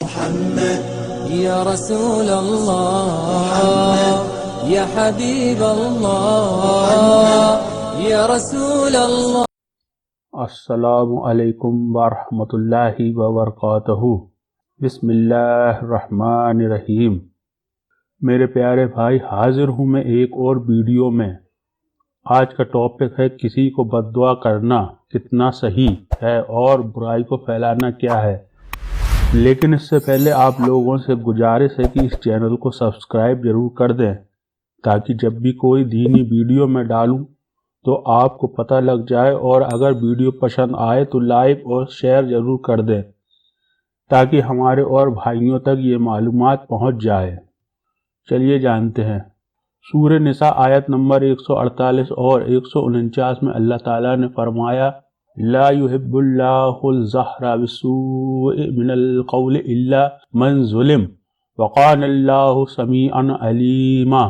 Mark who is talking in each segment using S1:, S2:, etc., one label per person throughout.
S1: محمد یا رسول اللہ یا حبیب اللہ یا رسول اللہ۔
S2: السلام علیکم ورحمۃ اللہ وبرکاتہ۔ بسم اللہ الرحمن الرحیم۔ میرے پیارے بھائی، حاضر ہوں میں ایک اور ویڈیو میں۔ آج کا ٹاپک ہے کسی کو بد دعا کرنا کتنا صحیح ہے اور برائی کو پھیلانا کیا ہے۔ لیکن اس سے پہلے آپ لوگوں سے گزارش ہے کہ اس چینل کو سبسکرائب ضرور کر دیں تاکہ جب بھی کوئی دینی ویڈیو میں ڈالوں تو آپ کو پتہ لگ جائے، اور اگر ویڈیو پسند آئے تو لائک اور شیئر ضرور کر دیں تاکہ ہمارے اور بھائیوں تک یہ معلومات پہنچ جائے۔ چلیے جانتے ہیں۔ سورہ نساء آیت نمبر 148 اور 149 میں اللہ تعالیٰ نے فرمایا: لا يحب اللہ الجہر بالسوء من القول الا من ظلم وقان اللہ سمیعا علیما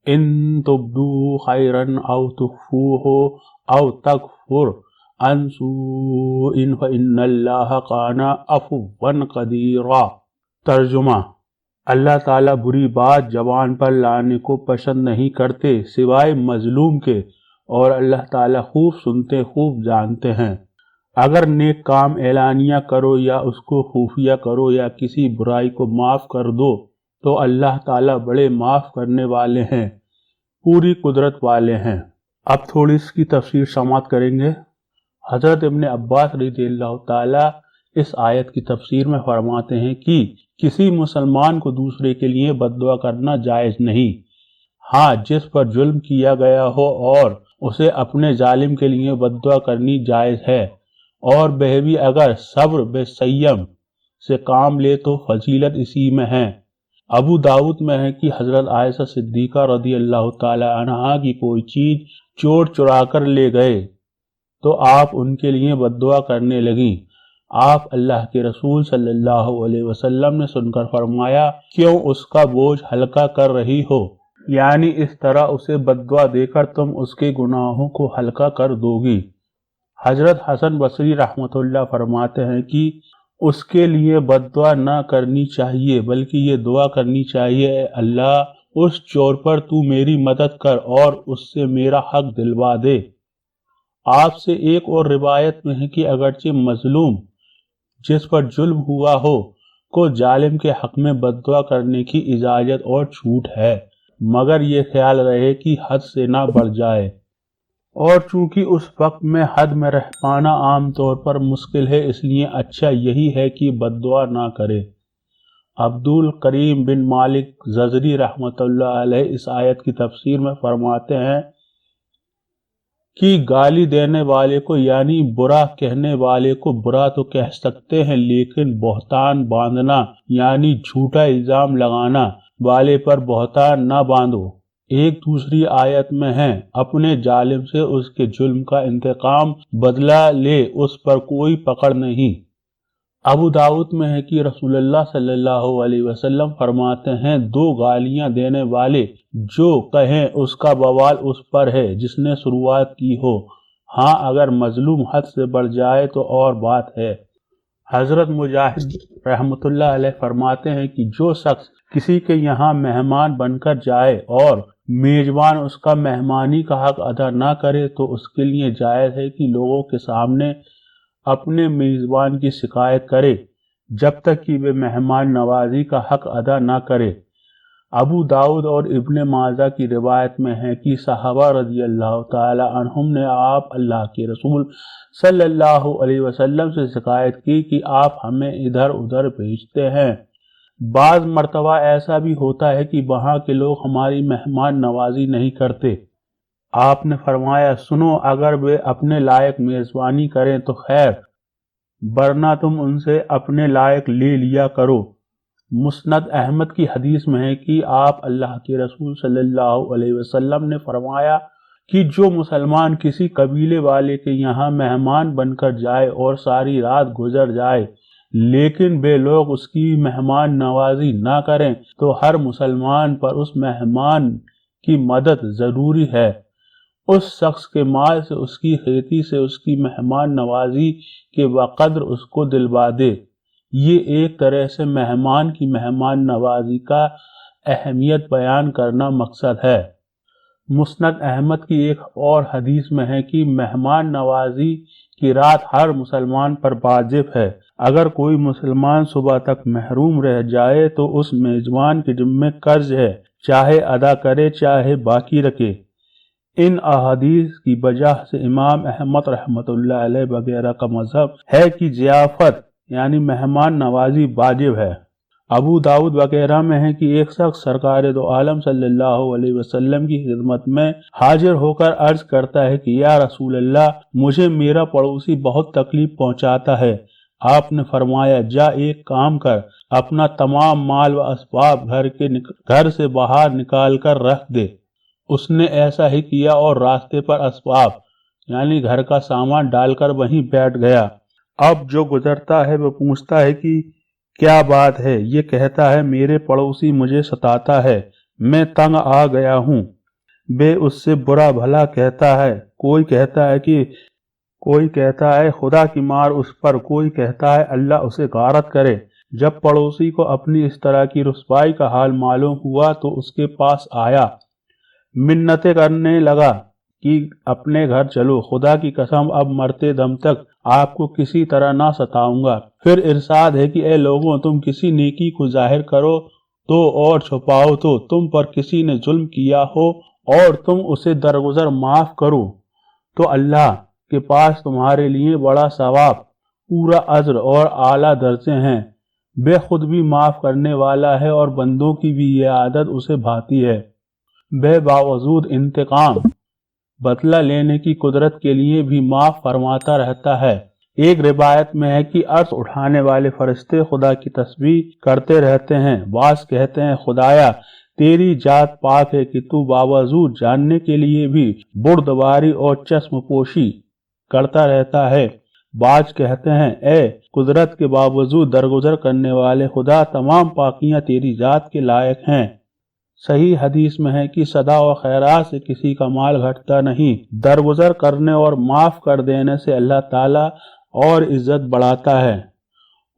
S2: ان تبدوا خیرا او تخفوه او تکفر عن سوء فإن اللہ کان عفوا قدیرا۔ ترجمہ: اللہ تعالیٰ بری بات زبان پر لانے کو پسند نہیں کرتے سوائے مظلوم کے، اور اللہ تعالیٰ خوب سنتے خوب جانتے ہیں۔ اگر نیک کام اعلانیہ کرو یا اس کو خفیہ کرو یا کسی برائی کو معاف کر دو تو اللہ تعالیٰ بڑے معاف کرنے والے ہیں، پوری قدرت والے ہیں۔ اب تھوڑی اس کی تفسیر سماعت کریں گے۔ حضرت ابن عباس رضی اللہ تعالیٰ اس آیت کی تفسیر میں فرماتے ہیں کہ کسی مسلمان کو دوسرے کے لیے بد دعا کرنا جائز نہیں۔ ہاں، جس پر ظلم کیا گیا ہو اور اسے اپنے ظالم کے لیے بد دعا کرنی جائز ہے، اور وہ بھی اگر صبر بسیم سے کام لے تو فضیلت اسی میں ہے۔ ابو داؤد میں ہے کہ حضرت عائشہ صدیقہ رضی اللہ تعالی عنہا کی کوئی چیز چور چرا کر لے گئے تو آپ ان کے لیے بد دعا کرنے لگیں۔ آپ اللہ کے رسول صلی اللہ علیہ وسلم نے سن کر فرمایا: کیوں اس کا بوجھ ہلکا کر رہی ہو؟ یعنی اس طرح اسے بد دعا دے کر تم اس کے گناہوں کو ہلکا کر دو گی۔ حضرت حسن بصری رحمۃ اللہ فرماتے ہیں کہ اس کے لیے بد دعا نہ کرنی چاہیے، بلکہ یہ دعا کرنی چاہیے: اے اللہ، اس چور پر تو میری مدد کر اور اس سے میرا حق دلوا دے۔ آپ سے ایک اور روایت میں ہے کہ اگرچہ مظلوم جس پر ظلم ہوا ہو کو ظالم کے حق میں بد دعا کرنے کی اجازت اور چھوٹ ہے، مگر یہ خیال رہے کہ حد سے نہ بڑھ جائے، اور چونکہ اس وقت میں حد میں رہ پانا عام طور پر مشکل ہے، اس لیے اچھا یہی ہے کہ بد دعا نہ کرے۔ عبدالکریم بن مالک زجری رحمۃ اللہ علیہ اس آیت کی تفسیر میں فرماتے ہیں کہ گالی دینے والے کو یعنی برا کہنے والے کو برا تو کہہ سکتے ہیں، لیکن بہتان باندھنا یعنی جھوٹا الزام لگانا والے پر بہتان نہ باندھو۔ ایک دوسری آیت میں ہے: اپنے ظالم سے اس کے ظلم کا انتقام بدلہ لے، اس پر کوئی پکڑ نہیں۔ ابو داؤد میں ہے کہ رسول اللہ صلی اللہ علیہ وسلم فرماتے ہیں: دو گالیاں دینے والے جو کہیں اس کا بوال اس پر ہے جس نے شروعات کی ہو، ہاں اگر مظلوم حد سے بڑھ جائے تو اور بات ہے۔ حضرت مجاہد رحمۃ اللہ علیہ فرماتے ہیں کہ جو شخص کسی کے یہاں مہمان بن کر جائے اور میزبان اس کا مہمانی کا حق ادا نہ کرے تو اس کے لیے جائز ہے کہ لوگوں کے سامنے اپنے میزبان کی شکایت کرے جب تک کہ وہ مہمان نوازی کا حق ادا نہ کرے۔ ابو داؤد اور ابن ماجہ کی روایت میں ہے کہ صحابہ رضی اللہ تعالی عنہم نے آپ اللہ کے رسول صلی اللہ علیہ وسلم سے شکایت کی کہ آپ ہمیں ادھر ادھر بھیجتے ہیں۔ بعض مرتبہ ایسا بھی ہوتا ہے کہ وہاں کے لوگ ہماری مہمان نوازی نہیں کرتے۔ آپ نے فرمایا: سنو، اگر وہ اپنے لائق میزبانی کریں تو خیر، ورنہ تم ان سے اپنے لائق لے لیا کرو۔ مسند احمد کی حدیث میں ہے کہ آپ اللہ کے رسول صلی اللہ علیہ وسلم نے فرمایا کہ جو مسلمان کسی قبیلے والے کے یہاں مہمان بن کر جائے اور ساری رات گزر جائے لیکن بے لوگ اس کی مہمان نوازی نہ کریں تو ہر مسلمان پر اس مہمان کی مدد ضروری ہے۔ اس شخص کے مال سے، اس کی کھیتی سے، اس کی مہمان نوازی کے بقدر اس کو دلوا دے۔ یہ ایک طرح سے مہمان کی مہمان نوازی کا اہمیت بیان کرنا مقصد ہے۔ مسند احمد کی ایک اور حدیث میں ہے کہ مہمان نوازی کی رات ہر مسلمان پر واجب ہے۔ اگر کوئی مسلمان صبح تک محروم رہ جائے تو اس میزبان کے ذمہ قرض ہے، چاہے ادا کرے چاہے باقی رکھے۔ ان احادیث کی وجہ سے امام احمد رحمۃ اللہ علیہ وغیرہ کا مذہب ہے کہ ضیافت یعنی مہمان نوازی واجب ہے۔ ابو داؤد وغیرہ میں ہے کہ ایک شخص سرکار دو عالم صلی اللہ علیہ وسلم کی خدمت میں حاضر ہو کر عرض کرتا ہے کہ یا رسول اللہ، مجھے میرا پڑوسی بہت تکلیف پہنچاتا ہے۔ آپ نے فرمایا، جا ایک کام کر، اپنا تمام مال و اسباب گھر سے باہر نکال کر رکھ دے۔ اس نے ایسا ہی کیا اور راستے پر اسباب یعنی گھر کا سامان ڈال کر وہیں بیٹھ گیا۔ اب جو گزرتا ہے وہ پوچھتا ہے کہ کیا بات ہے؟ یہ کہتا ہے، میرے پڑوسی مجھے ستاتا ہے، میں تنگ آ گیا ہوں۔ بے اس سے برا بھلا کہتا ہے، کوئی کہتا ہے خدا کی مار اس پر، کوئی کہتا ہے اللہ اسے غارت کرے۔ جب پڑوسی کو اپنی اس طرح کی رسوائی کا حال معلوم ہوا تو اس کے پاس آیا، منتیں کرنے لگا کہ اپنے گھر چلو، خدا کی قسم اب مرتے دم تک آپ کو کسی طرح نہ ستاؤں گا۔ پھر ارشاد ہے کہ اے لوگوں، تم کسی نیکی کو ظاہر کرو تو اور چھپاؤ تو تم پر کسی نے ظلم کیا ہو اور تم اسے درگزر معاف کرو تو اللہ کے پاس تمہارے لیے بڑا ثواب، پورا اجر اور اعلیٰ درجے ہیں۔ بے خود بھی معاف کرنے والا ہے اور بندوں کی بھی یہ عادت اسے بھاتی ہے۔ بے باوجود انتقام بدلہ لینے کی قدرت کے لیے بھی معاف فرماتا رہتا ہے۔ ایک روایت میں ہے کہ عرش اٹھانے والے فرشتے خدا کی تسبیح کرتے رہتے ہیں۔ بعض کہتے ہیں، خدایا تیری ذات پاک ہے کہ تو باوجود جاننے کے لیے بھی بردباری اور چشم پوشی کرتا رہتا ہے۔ بعض کہتے ہیں، اے قدرت کے باوجود درگزر کرنے والے خدا، تمام پاکیاں تیری ذات کے لائق ہیں۔ صحیح حدیث میں ہے کہ صدا و خیرات سے کسی کا مال گھٹتا نہیں، درگزر کرنے اور معاف کر دینے سے اللہ تعالیٰ اور عزت بڑھاتا ہے۔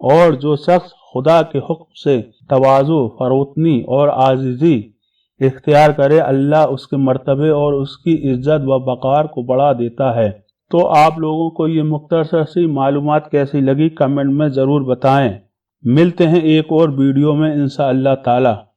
S2: اور جو شخص خدا کے حکم سے تواضع، فروتنی اور عاجزی اختیار کرے، اللہ اس کے مرتبے اور اس کی عزت و وقار کو بڑھا دیتا ہے۔ تو آپ لوگوں کو یہ مختصر سی معلومات کیسی لگی کمنٹ میں ضرور بتائیں۔ ملتے ہیں ایک اور ویڈیو میں انشاءاللہ تعالی۔